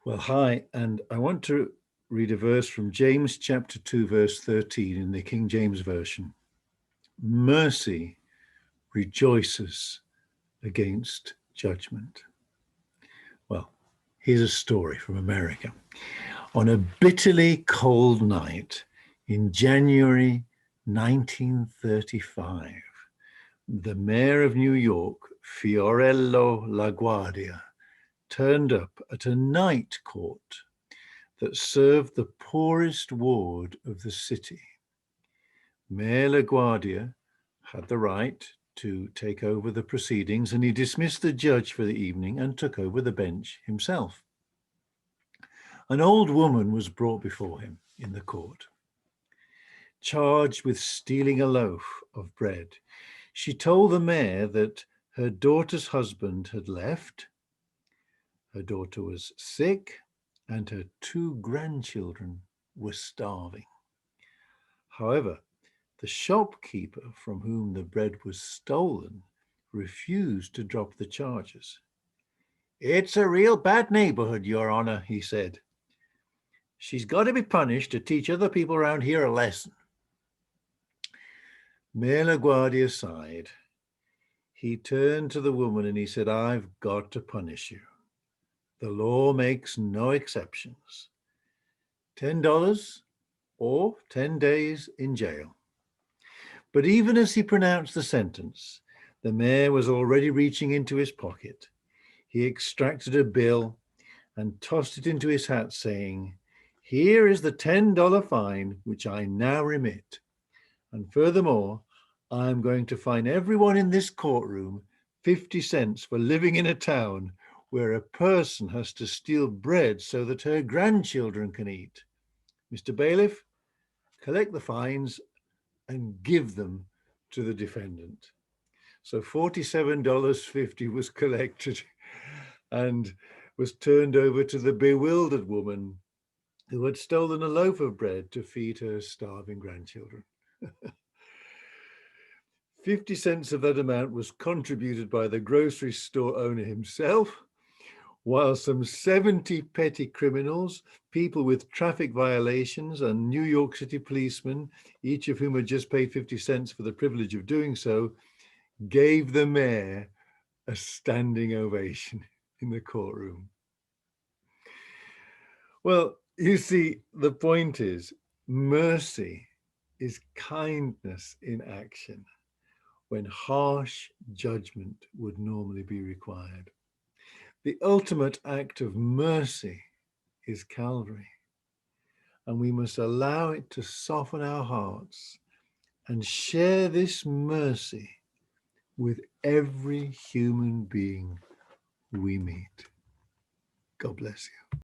Well, hi, and I want to read a verse from James chapter 2, verse 13 in the King James Version. Mercy rejoices against judgment. Well, here's a story from America. On a bitterly cold night in January 1935, the mayor of New York, Fiorello LaGuardia, turned up at a night court that served the poorest ward of the city. Mayor LaGuardia had the right to take over the proceedings, and he dismissed the judge for the evening and took over the bench himself. An old woman was brought before him in the court, charged with stealing a loaf of bread. She told the mayor that her daughter's husband had left, her daughter was sick, and her two grandchildren were starving. However, the shopkeeper from whom the bread was stolen refused to drop the charges. "It's a real bad neighborhood, Your Honor," he said. "She's got to be punished to teach other people around here a lesson." Mayor LaGuardia sighed. He turned to the woman and he said, "I've got to punish you. The law makes no exceptions. $10 or 10 days in jail." But even as he pronounced the sentence, the mayor was already reaching into his pocket. He extracted a bill and tossed it into his hat, saying, "Here is the $10 fine, which I now remit. And furthermore, I am going to fine everyone in this courtroom 50 cents for living in a town where a person has to steal bread so that her grandchildren can eat. Mr. Bailiff, collect the fines and give them to the defendant." So $47.50 was collected and was turned over to the bewildered woman who had stolen a loaf of bread to feed her starving grandchildren. 50 cents of that amount was contributed by the grocery store owner himself, while some 70 petty criminals, people with traffic violations, and New York City policemen, each of whom had just paid 50 cents for the privilege of doing so, gave the mayor a standing ovation in the courtroom. Well, you see, the point is, mercy is kindness in action when harsh judgment would normally be required. The ultimate act of mercy is Calvary, and we must allow it to soften our hearts and share this mercy with every human being we meet. God bless you.